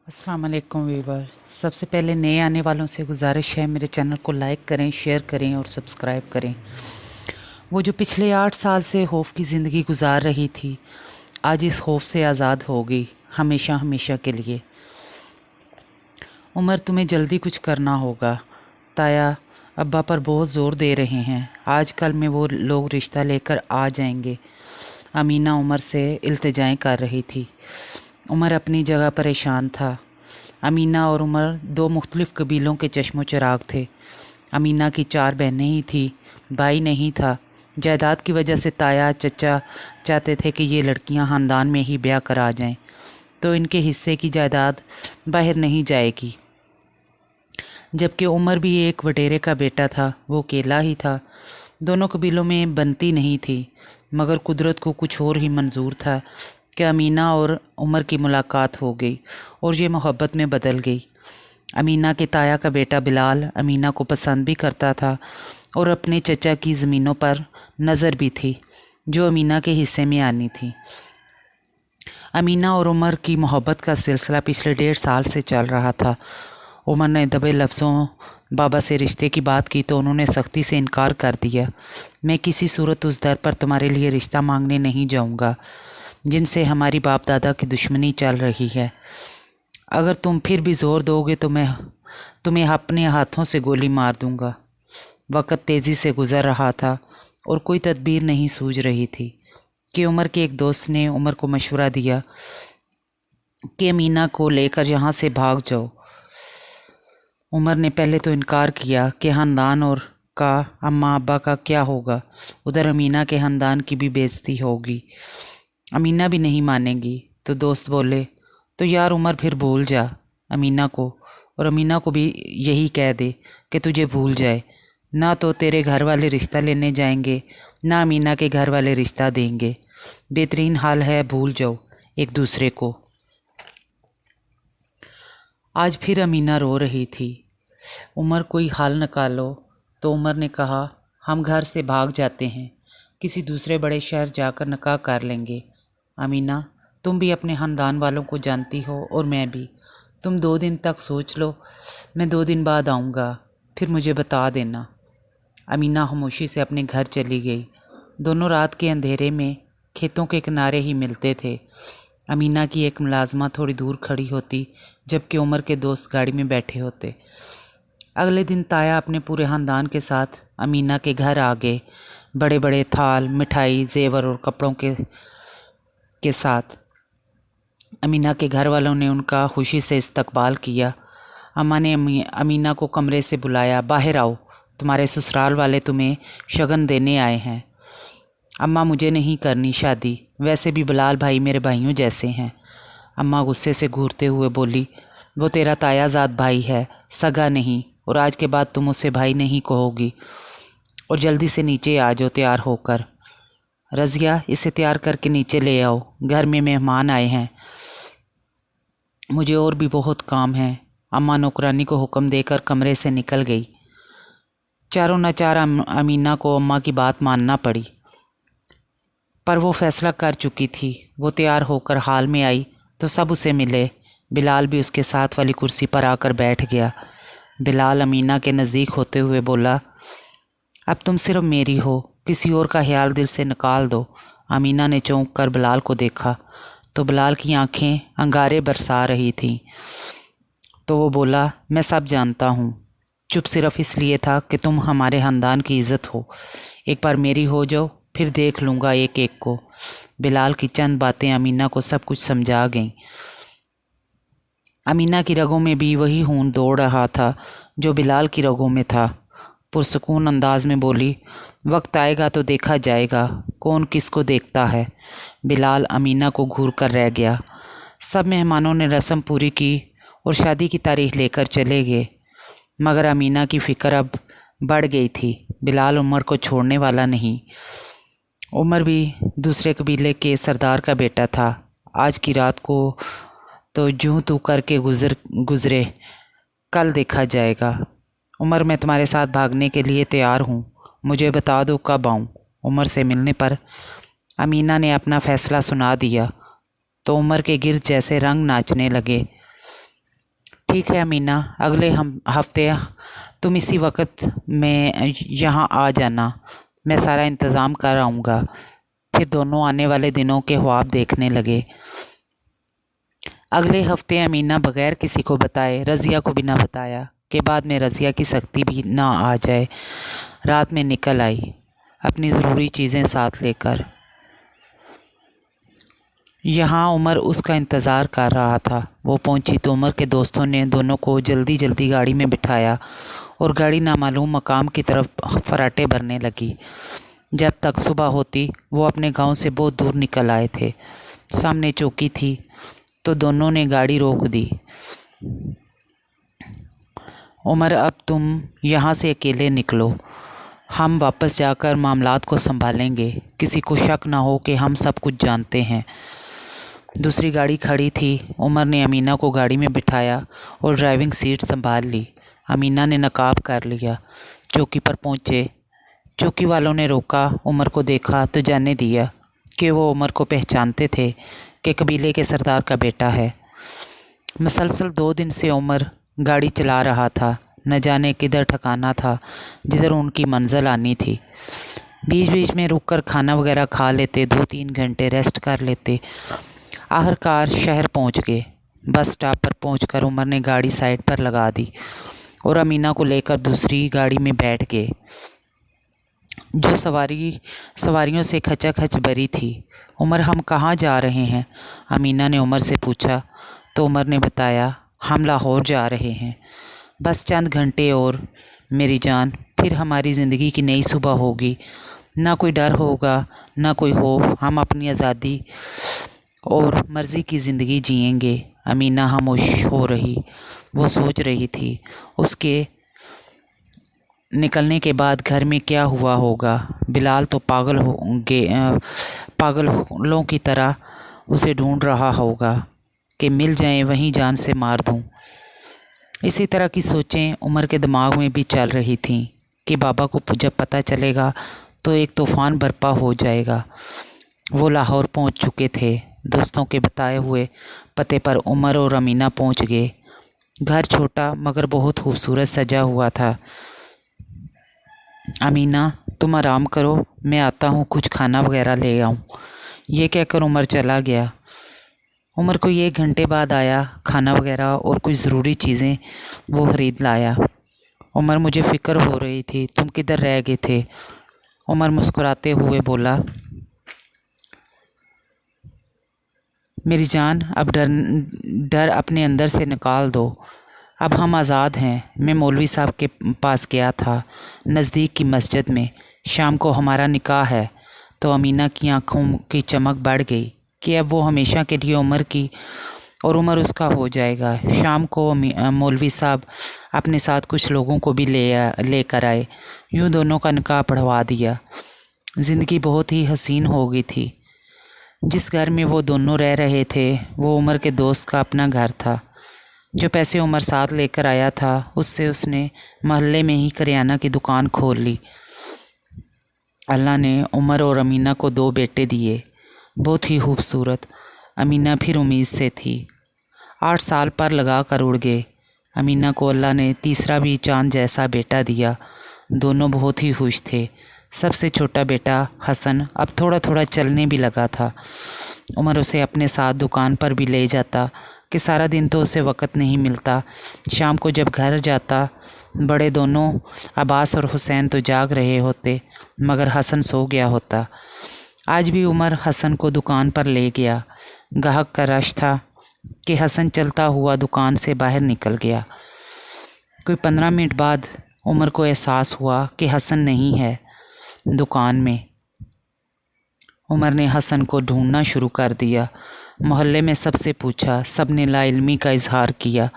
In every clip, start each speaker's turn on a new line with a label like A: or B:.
A: अस्सलाम वालेकुम वीवर। सबसे पहले नए आने वालों से गुजारिश है मेरे चैनल को लाइक करें, शेयर करें और सब्सक्राइब करें। वो जो पिछले 8 साल से खौफ की ज़िंदगी गुजार रही थी, आज इस खौफ से आज़ाद हो गई, हमेशा हमेशा के लिए। उमर, तुम्हें जल्दी कुछ करना होगा। ताया अब्बा पर बहुत ज़ोर दे रहे हैं, आजकल में वो लोग रिश्ता लेकर आ जाएंगे। अमीना उमर से इल्तिजाएं कर रही थी। उमर अपनी जगह परेशान था। अमीना और उमर दो मुख्तलिफ़ कबीलों के चश्मो चिराग थे। अमीना की 4 बहनें ही थी, भाई नहीं था। जायदाद की वजह से ताया चचा चाहते थे कि ये लड़कियां ख़ानदान में ही ब्याह करा जाएं, तो इनके हिस्से की जायदाद बाहर नहीं जाएगी। जबकि उमर भी एक वडेरे का बेटा था, वो अकेला ही था। दोनों कबीलों में बनती नहीं थी, मगर कुदरत को कुछ और ही मंजूर था कि अमीना और उमर की मुलाकात हो गई और ये मोहब्बत में बदल गई। अमीना के ताया का बेटा बिलाल अमीना को पसंद भी करता था और अपने चचा की ज़मीनों पर नज़र भी थी, जो अमीना के हिस्से में आनी थी। अमीना और उमर की मोहब्बत का सिलसिला पिछले 1.5 साल से चल रहा था। उमर ने दबे लफ्ज़ों बाबा से रिश्ते की बात की तो उन्होंने सख्ती से इनकार कर दिया। मैं किसी सूरत उस दर पर तुम्हारे लिए रिश्ता मांगने नहीं जाऊंगा जिनसे हमारी बाप दादा की दुश्मनी चल रही है। अगर तुम फिर भी ज़ोर दोगे तो मैं तुम्हें अपने हाथों से गोली मार दूंगा। वक़्त तेज़ी से गुज़र रहा था और कोई तदबीर नहीं सूझ रही थी कि उमर के एक दोस्त ने उमर को मशवरा दिया कि अमीना को लेकर यहाँ से भाग जाओ। उमर ने पहले तो इनकार किया कि ख़ानदान और का अम्मा अब्बा का क्या होगा, उधर अमीना के ख़ानदान की भी बेइज्जती होगी। अमीना भी नहीं मानेगी। तो दोस्त बोले, तो यार उमर फिर भूल जा अमीना को, और अमीना को भी यही कह दे कि तुझे भूल जाए। ना तो तेरे घर वाले रिश्ता लेने जाएंगे, ना अमीना के घर वाले रिश्ता देंगे। बेहतरीन हाल है, भूल जाओ एक दूसरे को। आज फिर अमीना रो रही थी। उमर, कोई हाल निकालो। तो उमर ने कहा, हम घर से भाग जाते हैं, किसी दूसरे बड़े शहर जाकर निकाह कर लेंगे। अमीना, तुम भी अपने ख़ानदान वालों को जानती हो और मैं भी। तुम 2 दिन तक सोच लो, मैं 2 दिन बाद आऊँगा, फिर मुझे बता देना। अमीना खामोशी से अपने घर चली गई। दोनों रात के अंधेरे में खेतों के किनारे ही मिलते थे। अमीना की एक मुलाजमा थोड़ी दूर खड़ी होती, जबकि उमर के दोस्त गाड़ी में बैठे होते। अगले दिन ताया अपने पूरे ख़ानदान के साथ अमीना के घर आ गए, बड़े बड़े थाल, मिठाई, जेवर और कपड़ों के साथ। अमीना के घर वालों ने उनका खुशी से इस्तकबाल किया। अम्मा ने अमीना को कमरे से बुलाया, बाहर आओ, तुम्हारे ससुराल वाले तुम्हें शगन देने आए हैं। अम्मा, मुझे नहीं करनी शादी, वैसे भी बिलाल भाई मेरे भाइयों जैसे हैं। अम्मा गुस्से से घूरते हुए बोली, वो तेरा तायाजाद भाई है, सगा नहीं, और आज के बाद तुम उसे भाई नहीं कहोगी। और जल्दी से नीचे आ जाओ तैयार होकर। रज़िया, इसे तैयार करके नीचे ले आओ, घर में मेहमान आए हैं, मुझे और भी बहुत काम है। अम्मा नौकरानी को हुक्म देकर कमरे से निकल गई। चारों नाचार अमीना को अम्मा की बात मानना पड़ी, पर वो फैसला कर चुकी थी। वो तैयार होकर हाल में आई तो सब उसे मिले। बिलाल भी उसके साथ वाली कुर्सी पर आकर बैठ गया। बिलाल अमीना के नज़दीक होते हुए बोला, अब तुम सिर्फ मेरी हो, किसी और का ख्याल दिल से निकाल दो। अमीना ने चौंक कर बिलाल को देखा तो बिलाल की आंखें अंगारे बरसा रही थीं। तो वो बोला, मैं सब जानता हूँ, चुप सिर्फ इसलिए था कि तुम हमारे ख़ानदान की इज़्ज़त हो। एक बार मेरी हो जाओ, फिर देख लूँगा एक एक को। बिलाल की चंद बातें अमीना को सब कुछ समझा गईं। अमीना की रगों में भी वही खून दौड़ रहा था जो बिलाल की रगों में था। पुरसकून अंदाज में बोली, वक्त आएगा तो देखा जाएगा कौन किसको देखता है। बिलाल अमीना को घूर कर रह गया। सब मेहमानों ने रस्म पूरी की और शादी की तारीख लेकर चले गए, मगर अमीना की फ़िक्र अब बढ़ गई थी। बिलाल उमर को छोड़ने वाला नहीं। उमर भी दूसरे कबीले के सरदार का बेटा था। आज की रात को तो जूं तू करके गुज़रे, कल देखा जाएगा। उमर, मैं तुम्हारे साथ भागने के लिए तैयार हूँ, मुझे बता दो कब आऊँ। उमर से मिलने पर अमीना ने अपना फ़ैसला सुना दिया तो उमर के गिर्द जैसे रंग नाचने लगे। ठीक है अमीना, अगले हम हफ्ते तुम इसी वक्त में यहाँ आ जाना, मैं सारा इंतज़ाम कर आऊँगा। फिर दोनों आने वाले दिनों के ख्वाब देखने लगे। अगले हफ्ते अमीना बगैर किसी को बताए, रज़िया को भी ना बताया कि बाद में रज़िया की सख्ती भी ना आ जाए, रात में निकल आई अपनी ज़रूरी चीज़ें साथ लेकर। यहाँ उमर उसका इंतज़ार कर रहा था। वो पहुँची तो उमर के दोस्तों ने दोनों को जल्दी जल्दी गाड़ी में बिठाया और गाड़ी नामालूम मकाम की तरफ फराटे भरने लगी। जब तक सुबह होती वो अपने गांव से बहुत दूर निकल आए थे। सामने चौकी थी तो दोनों ने गाड़ी रोक दी। उमर, अब तुम यहाँ से अकेले निकलो, हम वापस जाकर मामलात को संभालेंगे, किसी को शक ना हो कि हम सब कुछ जानते हैं। दूसरी गाड़ी खड़ी थी। उमर ने अमीना को गाड़ी में बिठाया और ड्राइविंग सीट संभाल ली। अमीना ने नकाब कर लिया। चौकी पर पहुँचे। चौकी वालों ने रोका, उमर को देखा तो जानने दिया कि वो उमर को पहचानते थे कि कबीले के सरदार का बेटा है। मुसलसल 2 दिन से उमर गाड़ी चला रहा था, न जाने किधर ठिकाना था जिधर उनकी मंजिल आनी थी। बीच बीच में रुककर खाना वगैरह खा लेते, 2-3 घंटे रेस्ट कर लेते। आखिरकार शहर पहुंच गए। बस स्टॉप पर पहुंचकर उमर ने गाड़ी साइड पर लगा दी और अमीना को लेकर दूसरी गाड़ी में बैठ गए जो सवारियों से खचाखच भरी थी। उमर, हम कहाँ जा रहे हैं? अमीना ने उमर से पूछा तो उमर ने बताया, हम लाहौर जा रहे हैं। बस चंद घंटे और मेरी जान, फिर हमारी ज़िंदगी की नई सुबह होगी। ना कोई डर होगा, ना कोई खौफ, हम अपनी आज़ादी और मर्ज़ी की ज़िंदगी जिएंगे। अमीना खामोश हो रही। वो सोच रही थी उसके निकलने के बाद घर में क्या हुआ होगा। बिलाल तो पागलों की तरह उसे ढूंढ रहा होगा कि मिल जाए वहीं जान से मार दूं। इसी तरह की सोचें उमर के दिमाग में भी चल रही थीं कि बाबा को जब पता चलेगा तो एक तूफ़ान बर्पा हो जाएगा। वो लाहौर पहुंच चुके थे। दोस्तों के बताए हुए पते पर उमर और अमीना पहुंच गए। घर छोटा मगर बहुत खूबसूरत सजा हुआ था। अमीना, तुम आराम करो, मैं आता हूँ, कुछ खाना वगैरह ले आऊँ। ये कहकर उमर चला गया। उमर को 1 घंटे बाद आया। खाना वगैरह और कुछ ज़रूरी चीज़ें वो ख़रीद लाया। उमर, मुझे फ़िक्र हो रही थी, तुम किधर रह गए थे? उमर मुस्कुराते हुए बोला, मेरी जान, अब डर अपने अंदर से निकाल दो। अब हम आज़ाद हैं। मैं मौलवी साहब के पास गया था, नज़दीक की मस्जिद में। शाम को हमारा निकाह है। तो अमीना की आंखों की चमक बढ़ गई कि अब वो हमेशा के लिए उमर की और उमर उसका हो जाएगा। शाम को मौलवी साहब अपने साथ कुछ लोगों को भी लेकर आए। यूँ दोनों का निकाह पढ़वा दिया। ज़िंदगी बहुत ही हसीन हो गई थी। जिस घर में वो दोनों रह रहे थे वो उमर के दोस्त का अपना घर था। जो पैसे उमर साथ लेकर आया था उससे उसने मोहल्ले में ही करियाना की दुकान खोल ली। अल्लाह ने उमर और अमीना को 2 बेटे दिए, बहुत ही खूबसूरत। अमीना फिर उम्मीद से थी। 8 साल पर लगा कर उड़ गए। अमीना को अल्लाह ने तीसरा भी चांद जैसा बेटा दिया। दोनों बहुत ही खुश थे। सबसे छोटा बेटा हसन अब थोड़ा थोड़ा चलने भी लगा था। उमर उसे अपने साथ दुकान पर भी ले जाता कि सारा दिन तो उसे वक़्त नहीं मिलता। शाम को जब घर जाता बड़े दोनों अब्बास और हुसैन तो जाग रहे होते मगर हसन सो गया होता। आज भी उमर हसन को दुकान पर ले गया। गाहक का रश था कि हसन चलता हुआ दुकान से बाहर निकल गया। कोई 15 मिनट बाद उमर को एहसास हुआ कि हसन नहीं है दुकान में। उमर ने हसन को ढूंढना शुरू कर दिया। मोहल्ले में सबसे पूछा, सब ने लाइल्मी का इजहार किया।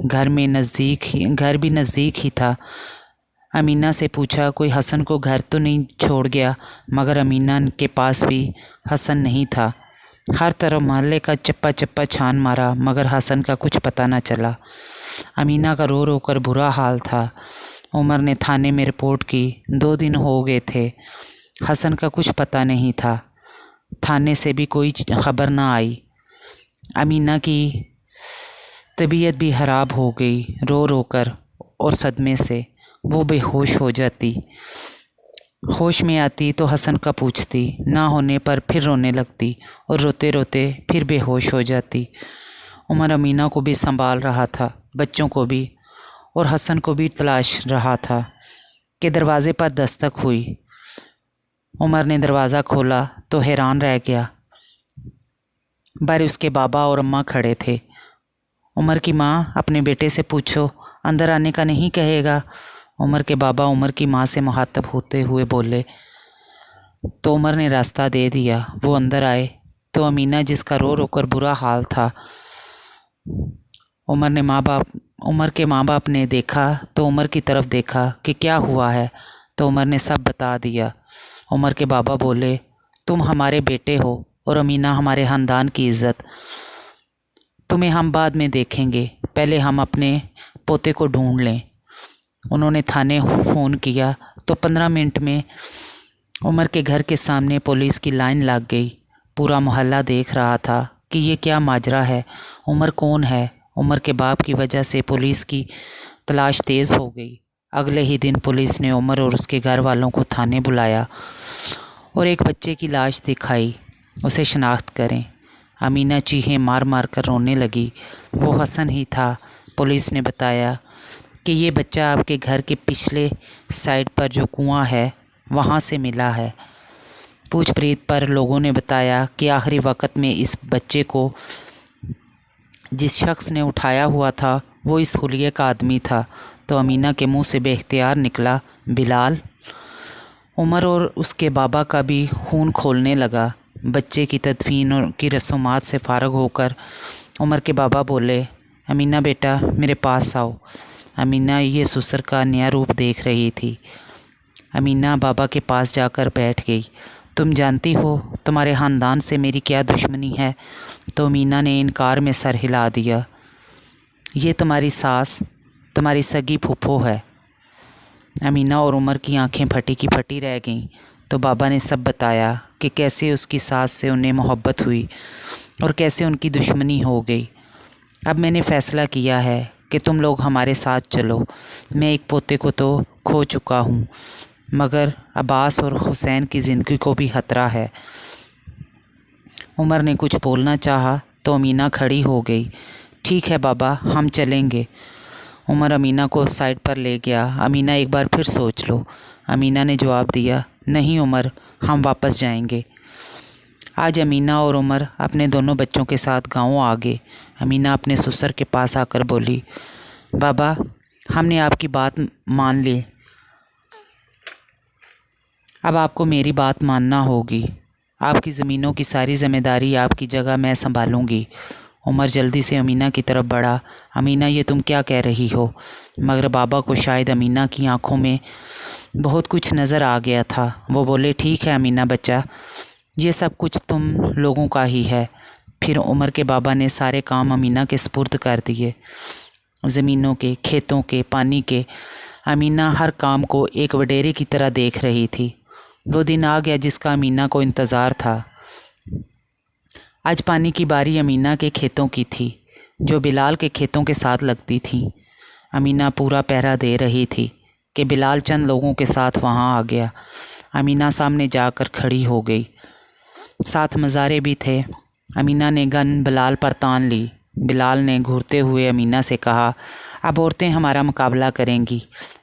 A: घर भी नज़दीक ही था। अमीना से पूछा, कोई हसन को घर तो नहीं छोड़ गया? मगर अमीना के पास भी हसन नहीं था। हर तरफ मोहल्ले का चप्पा चप्पा छान मारा मगर हसन का कुछ पता न चला। अमीना का रो रो कर बुरा हाल था। उमर ने थाने में रिपोर्ट की। 2 दिन हो गए थे, हसन का कुछ पता नहीं था। थाने से भी कोई खबर ना आई। अमीना की طبیعت بھی خراب ہو گئی، رو رو کر اور صدمے سے وہ بے ہوش ہو جاتی۔ ہوش میں آتی تو حسن کا پوچھتی، نہ ہونے پر پھر رونے لگتی اور روتے روتے پھر بے ہوش ہو جاتی۔ عمر امینہ کو بھی سنبھال رہا تھا، بچوں کو بھی، اور حسن کو بھی تلاش رہا تھا کہ دروازے پر دستک ہوئی۔ عمر نے دروازہ کھولا تو حیران رہ گیا۔ باہر اس کے بابا اور اماں کھڑے تھے۔ عمر کی ماں، اپنے بیٹے سے پوچھو اندر آنے کا نہیں کہے گا؟ عمر کے بابا عمر کی ماں سے مخاطب ہوتے ہوئے بولے تو عمر نے راستہ دے دیا۔ وہ اندر آئے تو امینہ، جس کا رو رو کر برا حال تھا، عمر کے ماں باپ نے دیکھا تو عمر کی طرف دیکھا کہ کیا ہوا ہے، تو عمر نے سب بتا دیا۔ عمر کے بابا بولے، تم ہمارے بیٹے ہو اور امینہ ہمارے خاندان کی عزت، تمہیں ہم بعد میں دیکھیں گے، پہلے ہم اپنے پوتے کو ڈھونڈ لیں۔ انہوں نے تھانے فون کیا تو 15 منٹ میں عمر کے گھر کے سامنے پولیس کی لائن لگ گئی۔ پورا محلہ دیکھ رہا تھا کہ یہ کیا ماجرا ہے، عمر کون ہے۔ عمر کے باپ کی وجہ سے پولیس کی تلاش تیز ہو گئی۔ اگلے ہی دن پولیس نے عمر اور اس کے گھر والوں کو تھانے بلایا اور ایک بچے کی لاش دکھائی، اسے شناخت کریں۔ امینہ چیخیں مار مار کر رونے لگی۔ وہ حسن ہی تھا۔ پولیس نے بتایا کہ یہ بچہ آپ کے گھر کے پچھلے سائڈ پر جو کنواں ہے وہاں سے ملا ہے۔ پوچھ پریت پر لوگوں نے بتایا کہ آخری وقت میں اس بچے کو جس شخص نے اٹھایا ہوا تھا وہ اس حلیے کا آدمی تھا، تو امینہ کے منہ سے بے اختیار نکلا، بلال۔ عمر اور اس کے بابا کا بھی خون کھولنے لگا۔ بچے کی تدفین کی رسومات سے فارغ ہو کر عمر کے بابا بولے، امینہ بیٹا میرے پاس آؤ۔ امینہ یہ سسر کا نیا روپ دیکھ رہی تھی۔ امینہ بابا کے پاس جا کر بیٹھ گئی۔ تم جانتی ہو تمہارے خاندان سے میری کیا دشمنی ہے؟ تو امینہ نے انکار میں سر ہلا دیا۔ یہ تمہاری ساس، تمہاری سگی پھوپھو ہے۔ امینہ اور عمر کی آنکھیں پھٹی کی پھٹی رہ گئیں۔ تو بابا نے سب بتایا کہ کیسے اس کی ساس سے انہیں محبت ہوئی اور کیسے ان کی دشمنی ہو گئی۔ اب میں نے فیصلہ کیا ہے کہ تم لوگ ہمارے ساتھ چلو۔ میں ایک پوتے کو تو کھو چکا ہوں، مگر عباس اور حسین کی زندگی کو بھی خطرہ ہے۔ عمر نے کچھ بولنا چاہا تو امینہ کھڑی ہو گئی۔ ٹھیک ہے بابا، ہم چلیں گے۔ عمر امینہ کو سائڈ پر لے گیا۔ امینہ ایک بار پھر سوچ لو۔ امینہ نے جواب دیا، نہیں عمر، ہم واپس جائیں گے۔ آج امینہ اور عمر اپنے دونوں بچوں کے ساتھ گاؤں آ گئے۔ امینہ اپنے سسر کے پاس آ کر بولی، بابا ہم نے آپ کی بات مان لی، اب آپ کو میری بات ماننا ہوگی۔ آپ کی زمینوں کی ساری ذمہ داری آپ کی جگہ میں سنبھالوں گی۔ عمر جلدی سے امینہ کی طرف بڑھا۔ امینہ یہ تم کیا کہہ رہی ہو؟ مگر بابا کو شاید امینہ کی آنکھوں میں بہت کچھ نظر آ گیا تھا۔ وہ بولے، ٹھیک ہے امینہ بچہ، یہ سب کچھ تم لوگوں کا ہی ہے۔ پھر عمر کے بابا نے سارے کام امینہ کے سپرد کر دیے، زمینوں کے، کھیتوں کے، پانی کے۔ امینہ ہر کام کو ایک وڈیرے کی طرح دیکھ رہی تھی۔ وہ دن آ گیا جس کا امینہ کو انتظار تھا۔ آج پانی کی باری امینہ کے کھیتوں کی تھی، جو بلال کے کھیتوں کے ساتھ لگتی تھیں۔ امینہ پورا پہرا دے رہی تھی کہ بلال چند لوگوں کے ساتھ وہاں آ گیا۔ امینہ سامنے جا کر کھڑی ہو گئی۔ ساتھ مزارے بھی تھے۔ امینہ نے گن بلال پر تان لی۔ بلال نے گھورتے ہوئے امینہ سے کہا، اب عورتیں ہمارا مقابلہ کریں گی۔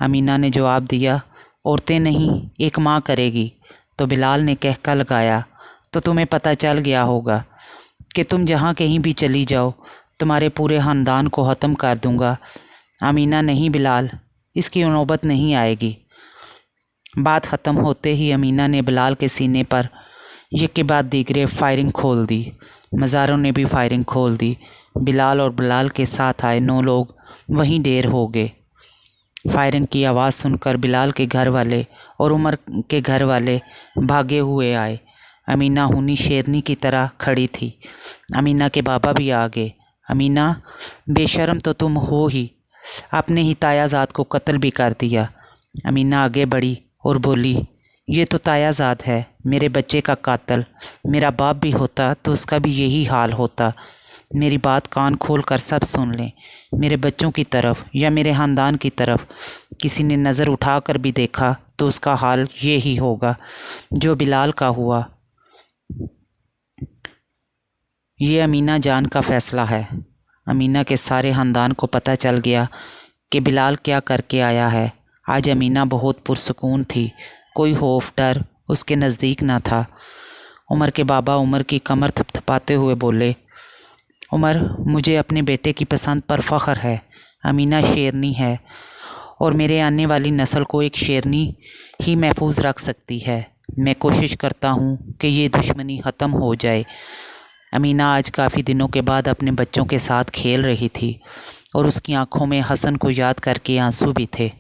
A: امینہ نے جواب دیا، عورتیں نہیں، ایک ماں کرے گی۔ تو بلال نے کہکا لگایا، تو تمہیں پتہ چل گیا ہوگا کہ تم جہاں کہیں بھی چلی جاؤ، تمہارے پورے خاندان کو ختم کر دوں گا۔ امینہ، نہیں بلال، اس کی نوبت نہیں آئے گی۔ بات ختم ہوتے ہی امینہ نے بلال کے سینے پر یک کے بعد دیگرے فائرنگ کھول دی۔ مزاروں نے بھی فائرنگ کھول دی۔ بلال اور بلال کے ساتھ آئے 9 لوگ وہیں ڈھیر ہو گئے۔ فائرنگ کی آواز سن کر بلال کے گھر والے اور عمر کے گھر والے بھاگے ہوئے آئے۔ امینہ ہونی شیرنی کی طرح کھڑی تھی۔ امینہ کے بابا بھی آ گئے۔ امینہ، بے شرم تو تم ہو ہی، اپنے ہی تایا زاد کو قتل بھی کر دیا۔ امینہ آگے بڑھی اور بولی، یہ تو تایا زاد ہے، میرے بچے کا قاتل۔ میرا باپ بھی ہوتا تو اس کا بھی یہی حال ہوتا۔ मेरी बात कान खोल कर सब सुन लें। मेरे बच्चों की तरफ या मेरे ख़ानदान की तरफ किसी ने नज़र उठा कर भी देखा तो उसका हाल ये ही होगा जो बिलाल का हुआ। ये अमीना जान का फ़ैसला है। अमीना के सारे ख़ानदान को पता चल गया कि बिलाल क्या करके आया है। आज अमीना बहुत पुरसकून थी। कोई खौफ डर उसके नज़दीक ना था। उमर के बाबा उमर की कमर थपथपाते हुए बोले, उमर, मुझे अपने बेटे की पसंद पर फ़ख्र है। अमीना शेरनी है और मेरे आने वाली नस्ल को एक शेरनी ही महफूज रख सकती है। मैं कोशिश करता हूँ कि ये दुश्मनी ख़त्म हो जाए। अमीना आज काफ़ी दिनों के बाद अपने बच्चों के साथ खेल रही थी और उसकी आंखों में हसन को याद करके आंसू भी थे।